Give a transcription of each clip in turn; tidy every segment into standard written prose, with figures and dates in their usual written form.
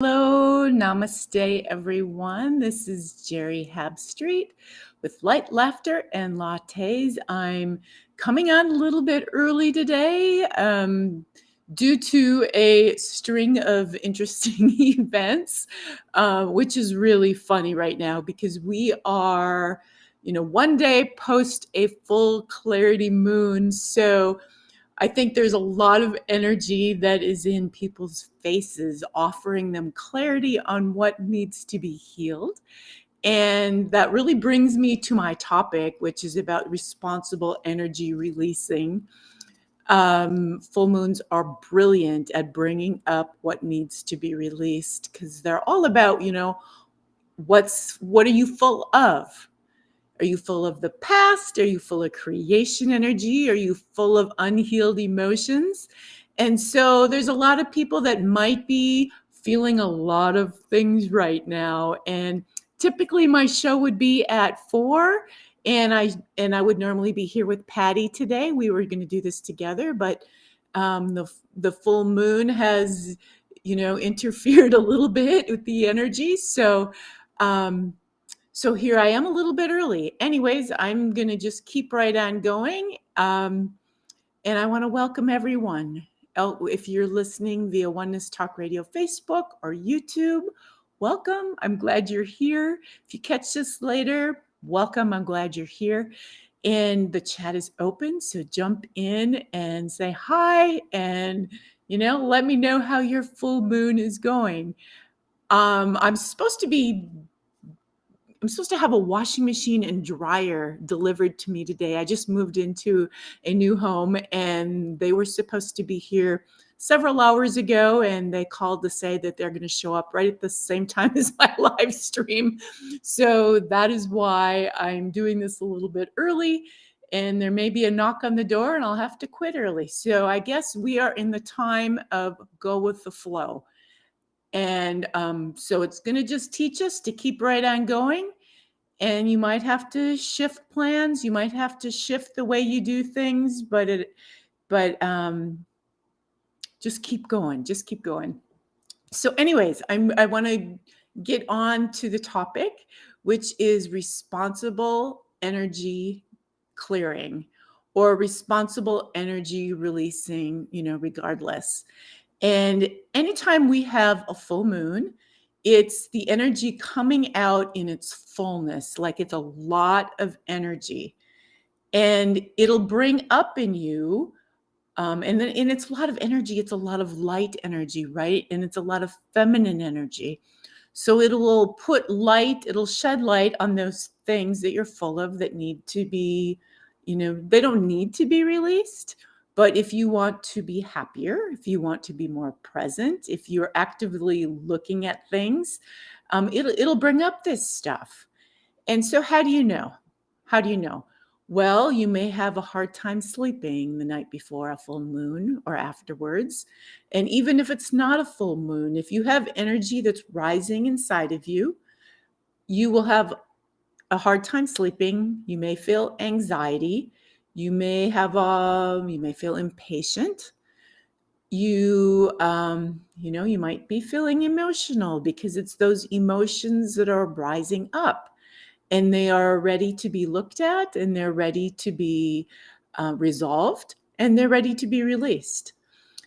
Hello, namaste, everyone. This is Geri Habstritt with Light, Laughter, and Lattes. I'm coming on a little bit early today due to a string of interesting events, which is really funny right now because we are, one day post a full clarity moon. So I think there's a lot of energy that is in people's faces, offering them clarity on what needs to be healed. And that really brings me to my topic, which is about responsible energy releasing. Full moons are brilliant at bringing up what needs to be released because they're all about, what are you full of? Are you full of the past? Are you full of creation energy? Are you full of unhealed emotions? And so there's a lot of people that might be feeling a lot of things right now. And typically my show would be at 4, and I would normally be here with Patty today. We were going to do this together, but the full moon has interfered a little bit with the energy. So here I am a little bit early. Anyways, I'm going to just keep right on going. And I want to welcome everyone. If you're listening via Oneness Talk Radio Facebook or YouTube, welcome. I'm glad you're here. If you catch this later, welcome. I'm glad you're here. And the chat is open, so jump in and say hi and, let me know how your full moon is going. I'm supposed to have a washing machine and dryer delivered to me today. I just moved into a new home and they were supposed to be here several hours ago, and they called to say that they're going to show up right at the same time as my live stream. So that is why I'm doing this a little bit early, and there may be a knock on the door and I'll have to quit early. So I guess we are in the time of go with the flow. And so it's going to just teach us to keep right on going. And you might have to shift plans. You might have to shift the way you do things, but just keep going. Just keep going. So anyways, I want to get on to the topic, which is responsible energy clearing or responsible energy releasing, regardless. And anytime we have a full moon, it's the energy coming out in its fullness, like it's a lot of energy. And it'll bring up in you, and it's a lot of energy. It's a lot of light energy, right? And it's a lot of feminine energy. So it'll put light, it'll shed light on those things that you're full of that need to be, they don't need to be released. But if you want to be happier, if you want to be more present, if you're actively looking at things, it'll bring up this stuff. And so how do you know? How do you know? Well, you may have a hard time sleeping the night before a full moon or afterwards. And even if it's not a full moon, if you have energy that's rising inside of you, you will have a hard time sleeping. You may feel anxiety. You may feel impatient. You might be feeling emotional because it's those emotions that are rising up and they are ready to be looked at, and they're ready to be resolved, and they're ready to be released.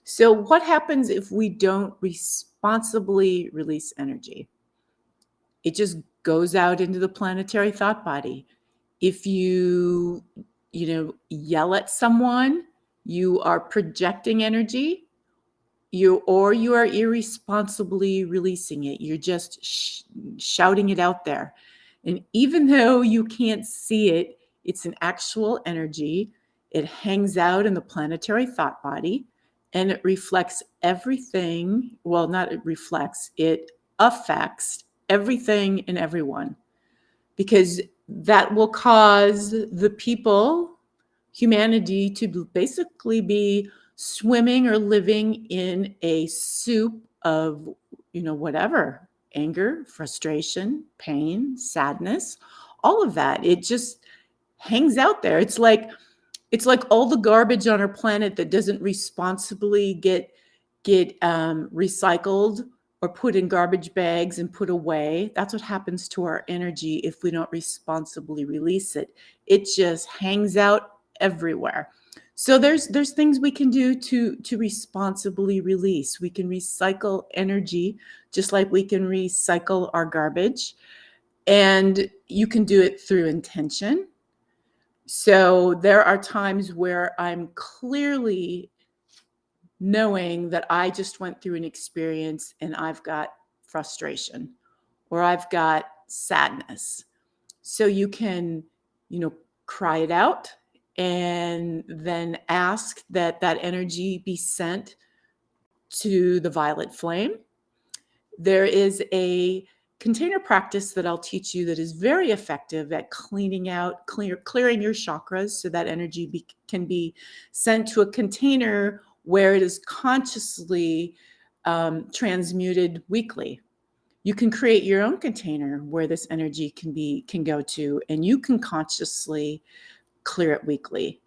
So what happens if we don't responsibly release energy? It just goes out into the planetary thought body. If you yell at someone, you are projecting energy, you are irresponsibly releasing it. You're just shouting it out there. And even though you can't see it, it's an actual energy. It hangs out in the planetary thought body, and it reflects everything. Well, not it reflects, it affects everything and everyone, because that will cause the people, humanity, to basically be swimming or living in a soup of, whatever, anger, frustration, pain, sadness, all of that. It just hangs out there. It's like all the garbage on our planet that doesn't responsibly get recycled or put in garbage bags and put away. That's what happens to our energy if we don't responsibly release it. It just hangs out everywhere. So there's things we can do to responsibly release. We can recycle energy just like we can recycle our garbage. And you can do it through intention. So there are times where I'm clearly knowing that I just went through an experience and I've got frustration or I've got sadness. So you can, cry it out and then ask that that energy be sent to the violet flame. There is a container practice that I'll teach you that is very effective at clearing your chakras so that energy can be sent to a container where it is consciously transmuted weekly. You can create your own container where this energy can go to, and you can consciously clear it weekly.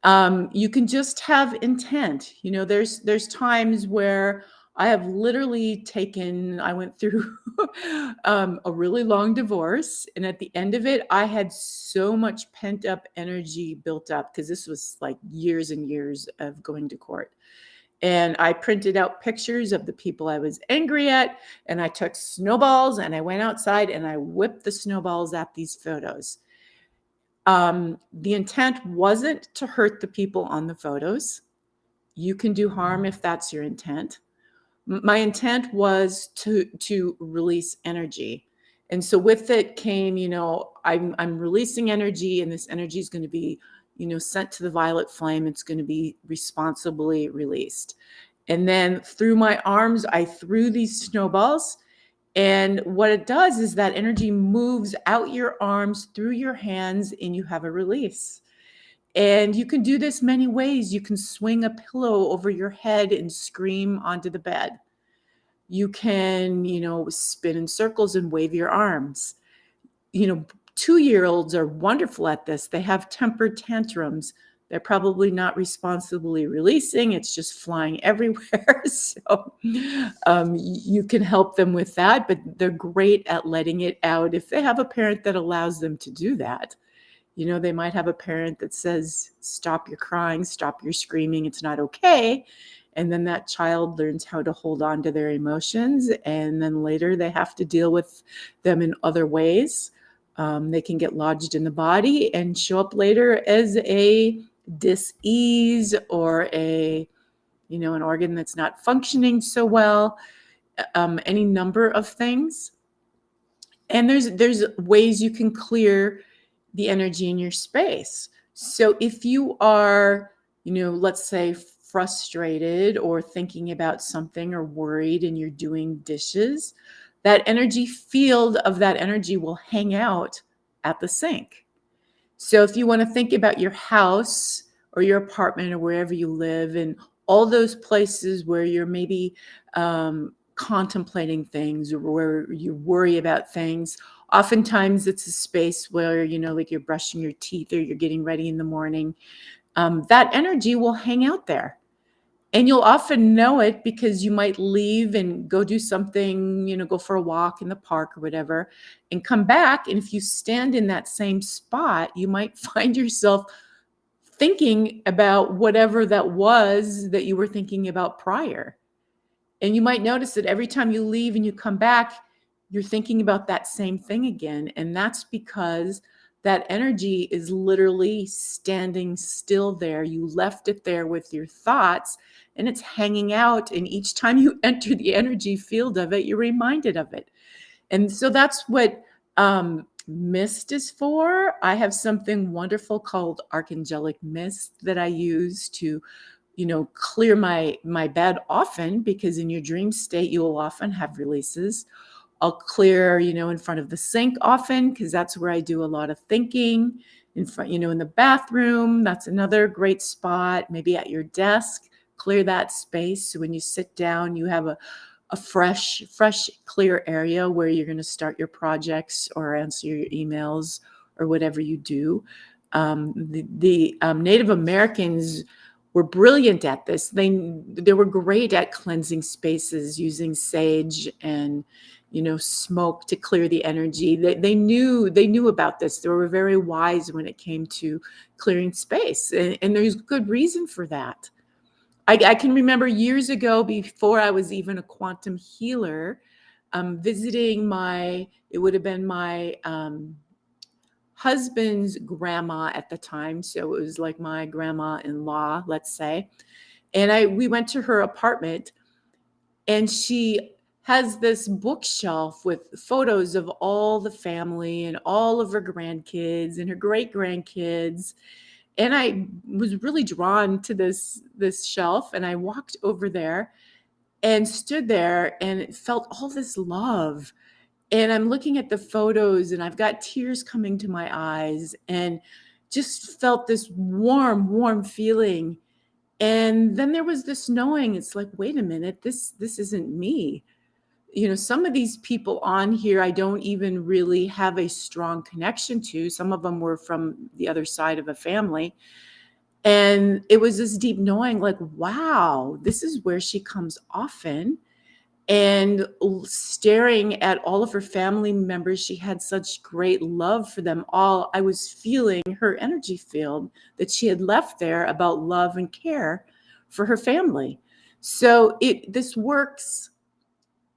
You can just have intent. There's times where I have literally I went through a really long divorce. And at the end of it, I had so much pent up energy built up because this was like years and years of going to court. And I printed out pictures of the people I was angry at. And I took snowballs and I went outside and I whipped the snowballs at these photos. The intent wasn't to hurt the people on the photos. You can do harm if that's your intent. My intent was to release energy. And so with it came, I'm releasing energy, and this energy is going to be, sent to the violet flame. It's going to be responsibly released. And then through my arms, I threw these snowballs. And what it does is that energy moves out your arms, through your hands, and you have a release. And you can do this many ways. You can swing a pillow over your head and scream onto the bed. You can, spin in circles and wave your arms. 2-year-olds are wonderful at this. They have temper tantrums. They're probably not responsibly releasing. It's just flying everywhere. So you can help them with that, but they're great at letting it out if they have a parent that allows them to do that. They might have a parent that says, stop your crying, stop your screaming, it's not okay. And then that child learns how to hold on to their emotions. And then later they have to deal with them in other ways. They can get lodged in the body and show up later as a dis-ease or an organ that's not functioning so well, any number of things. And there's ways you can clear the energy in your space. So if you are, let's say frustrated or thinking about something or worried and you're doing dishes, that energy field of that energy will hang out at the sink. So if you want to think about your house or your apartment or wherever you live and all those places where you're maybe contemplating things or where you worry about things, oftentimes it's a space where, like you're brushing your teeth or you're getting ready in the morning. That energy will hang out there. And you'll often know it because you might leave and go do something, go for a walk in the park or whatever, and come back. And if you stand in that same spot, you might find yourself thinking about whatever that was that you were thinking about prior. And you might notice that every time you leave and you come back, you're thinking about that same thing again. And that's because that energy is literally standing still there. You left it there with your thoughts and it's hanging out. And each time you enter the energy field of it, you're reminded of it. And so that's what mist is for. I have something wonderful called archangelic mist that I use to clear my bed often, because in your dream state, you will often have releases. I'll clear, in front of the sink often, because that's where I do a lot of thinking. In front, in the bathroom, that's another great spot. Maybe at your desk, clear that space. So when you sit down, you have a fresh, clear area where you're going to start your projects or answer your emails or whatever you do. The Native Americans were brilliant at this. They were great at cleansing spaces using sage and smoke to clear the energy. They knew about this. They were very wise when it came to clearing space, and there's good reason for that. I can remember years ago, before I was even a quantum healer, visiting it would have been my husband's grandma at the time. So it was like my grandma-in-law, let's say. And we went to her apartment, and she has this bookshelf with photos of all the family and all of her grandkids and her great grandkids. And I was really drawn to this shelf, and I walked over there and stood there and felt all this love. And I'm looking at the photos, and I've got tears coming to my eyes, and just felt this warm feeling. And then there was this knowing, it's like, wait a minute, this isn't me. Some of these people on here, I don't even really have a strong connection to. Some of them were from the other side of a family. And it was this deep knowing, like, wow, this is where she comes often. And staring at all of her family members, she had such great love for them all. I was feeling her energy field that she had left there about love and care for her family. So this works,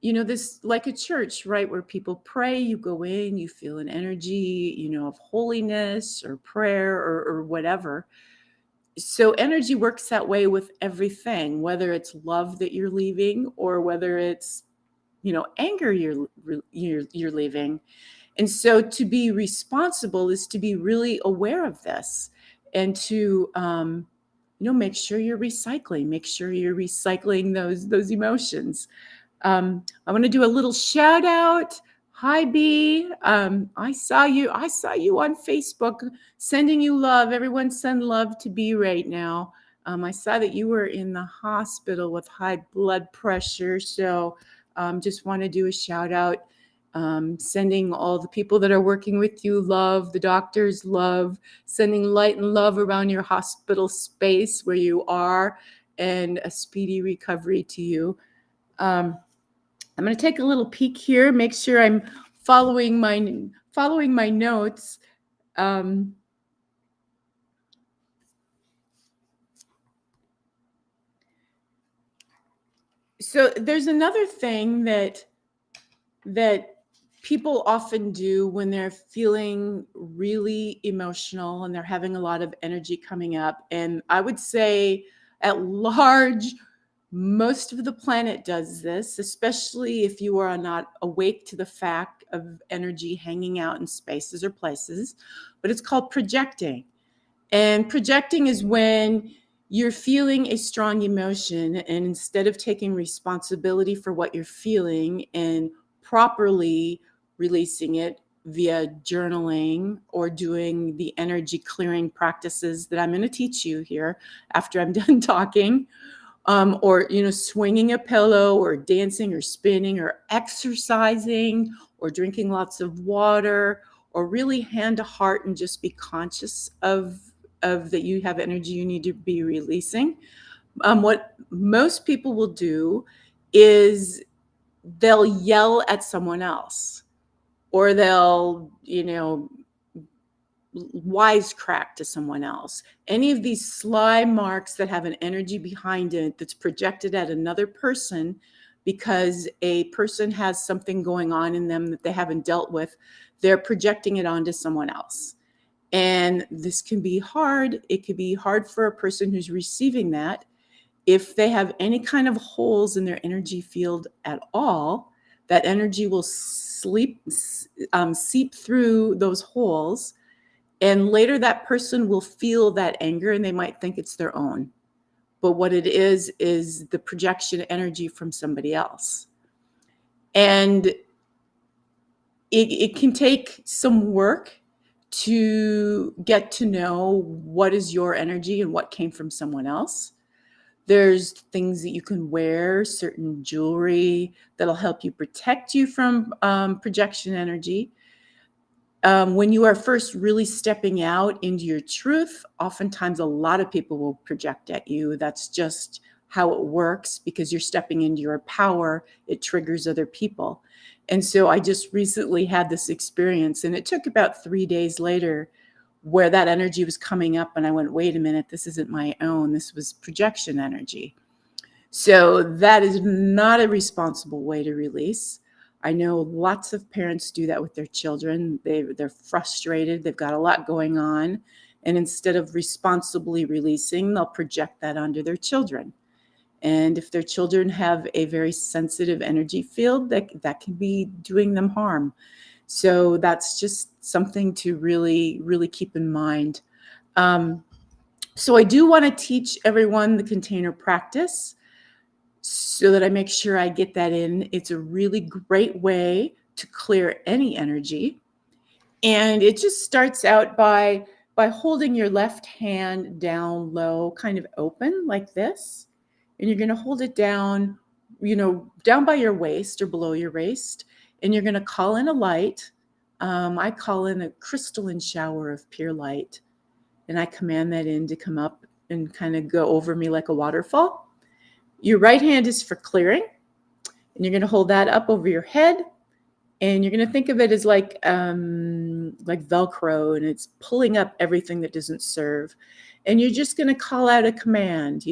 this like a church, right? Where people pray, you go in, you feel an energy, of holiness or prayer or whatever. So energy works that way with everything, whether it's love that you're leaving or whether it's, anger you're leaving. And so to be responsible is to be really aware of this, and to, make sure you're recycling those emotions. I want to do a little shout out. Hi, B. I saw you on Facebook, sending you love. Everyone send love to B right now. I saw that you were in the hospital with high blood pressure. So just want to do a shout out, sending all the people that are working with you love, the doctors love, sending light and love around your hospital space where you are, and a speedy recovery to you. I'm going to take a little peek here, make sure I'm following my notes. So there's another thing that people often do when they're feeling really emotional and they're having a lot of energy coming up. And I would say at large, most of the planet does this, especially if you are not awake to the fact of energy hanging out in spaces or places, but it's called projecting. And projecting is when you're feeling a strong emotion, and instead of taking responsibility for what you're feeling and properly releasing it via journaling or doing the energy clearing practices that I'm going to teach you here after I'm done talking, or swinging a pillow or dancing or spinning or exercising or drinking lots of water, or really hand to heart and just be conscious of that you have energy you need to be releasing. What most people will do is they'll yell at someone else, or they'll wisecrack to someone else. Any of these sly marks that have an energy behind it that's projected at another person because a person has something going on in them that they haven't dealt with, they're projecting it onto someone else. And this can be hard. It could be hard for a person who's receiving that. If they have any kind of holes in their energy field at all, that energy will seep through those holes. And later that person will feel that anger, and they might think it's their own. But what it is the projection energy from somebody else. And it can take some work to get to know what is your energy and what came from someone else. There's things that you can wear, certain jewelry that'll help you protect you from projection energy. when you are first really stepping out into your truth, oftentimes a lot of people will project at you. That's just how it works, because you're stepping into your power. It triggers other people. And so I just recently had this experience, and it took about 3 days later where that energy was coming up, and I went, wait a minute, this isn't my own. This was projection energy. So that is not a responsible way to release. I know lots of parents do that with their children. They're frustrated. They've got a lot going on. And instead of responsibly releasing, they'll project that onto their children. And if their children have a very sensitive energy field, that can be doing them harm. So that's just something to really, really keep in mind. So I do want to teach everyone the container practice, so that I make sure I get that in. It's a really great way to clear any energy. And it just starts out by holding your left hand down low, kind of open like this. And you're going to hold it down, down by your waist or below your waist. And you're going to call in a light. I call in a crystalline shower of pure light. And I command that in to come up and kind of go over me like a waterfall. Your right hand is for clearing, and you're going to hold that up over your head, and you're going to think of it as like Velcro, and it's pulling up everything that doesn't serve. And you're just going to call out a command.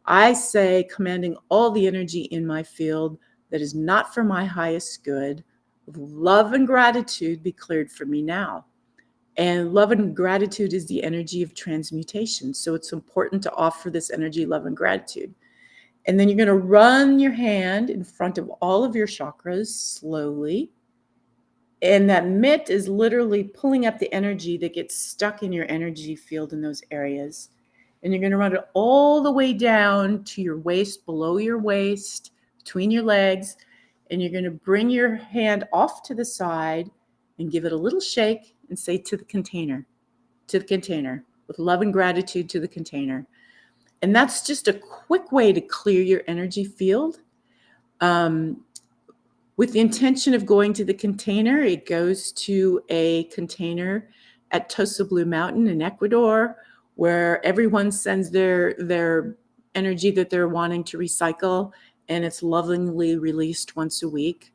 I say, commanding all the energy in my field that is not for my highest good, with love and gratitude, be cleared for me now. And love and gratitude is the energy of transmutation. So it's important to offer this energy, love and gratitude. And then you're going to run your hand in front of all of your chakras slowly. And that mitt is literally pulling up the energy that gets stuck in your energy field in those areas. And you're going to run it all the way down to your waist, below your waist, between your legs. And you're going to bring your hand off to the side and give it a little shake and say, to the container, with love and gratitude to the container. And that's just a quick way to clear your energy field. With the intention of going to the container, it goes to a container at Tosa Blue Mountain in Ecuador, where everyone sends their energy that they're wanting to recycle, and it's lovingly released once a week.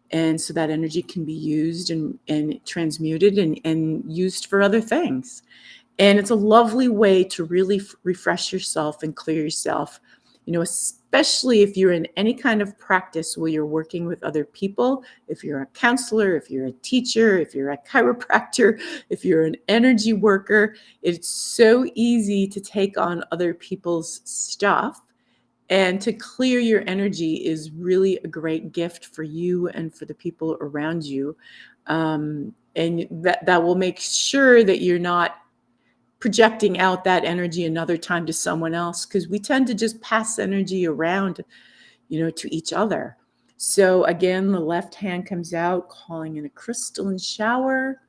And so that energy can be used and transmuted and used for other things. And it's a lovely way to really refresh yourself and clear yourself, especially if you're in any kind of practice where you're working with other people. If you're a counselor, if you're a teacher, if you're a chiropractor, if you're an energy worker, it's so easy to take on other people's stuff. And to clear your energy is really a great gift for you and for the people around you. And that will make sure that you're not projecting out that energy another time to someone else, because we tend to just pass energy around, to each other. So again, the left hand comes out, calling in a crystalline shower.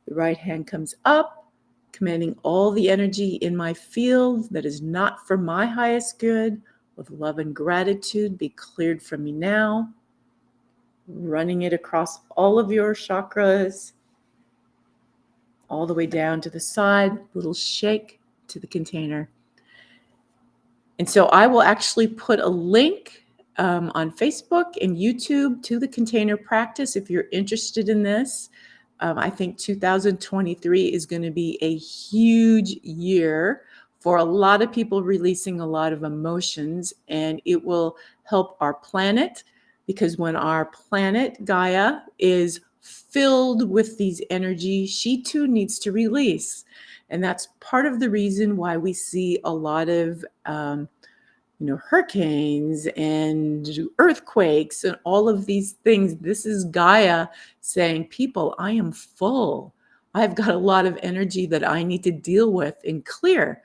The right hand comes up, commanding all the energy in my field that is not for my highest good, with love and gratitude, be cleared from me now. Running it across all of your chakras, all the way down to the side, little shake to the container. And so I will actually put a link on Facebook and YouTube to the container practice if you're interested in this. I think 2023 is going to be a huge year for a lot of people releasing a lot of emotions, and it will help our planet, because when our planet, Gaia, is filled with these energies, she too needs to release. And that's part of the reason why we see a lot of hurricanes and earthquakes and all of these things. This is Gaia saying, people, I am full. I've got a lot of energy that I need to deal with and clear.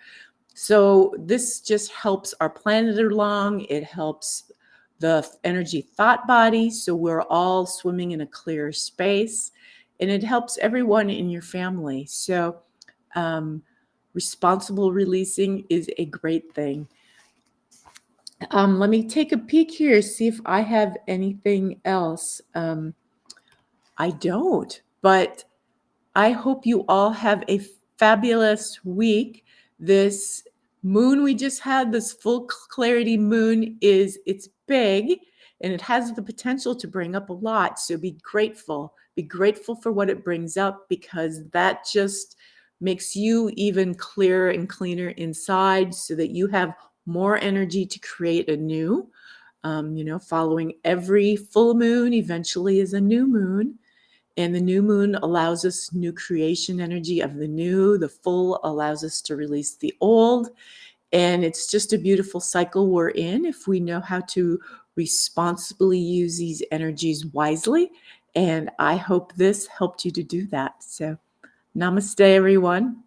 So this just helps our planet along. It helps the energy thought body, so we're all swimming in a clear space, and it helps everyone in your family. So responsible releasing is a great thing. Let me take a peek here, see if I have anything else. I don't, but I hope you all have a fabulous week. This moon we just had, this full clarity moon, it's big and it has the potential to bring up a lot. So be grateful. Be grateful for what it brings up, because that just makes you even clearer and cleaner inside, so that you have more energy to create anew. Following every full moon eventually is a new moon. And the new moon allows us new creation energy of the new. The full allows us to release the old. And it's just a beautiful cycle we're in if we know how to responsibly use these energies wisely. And I hope this helped you to do that. So, namaste, everyone.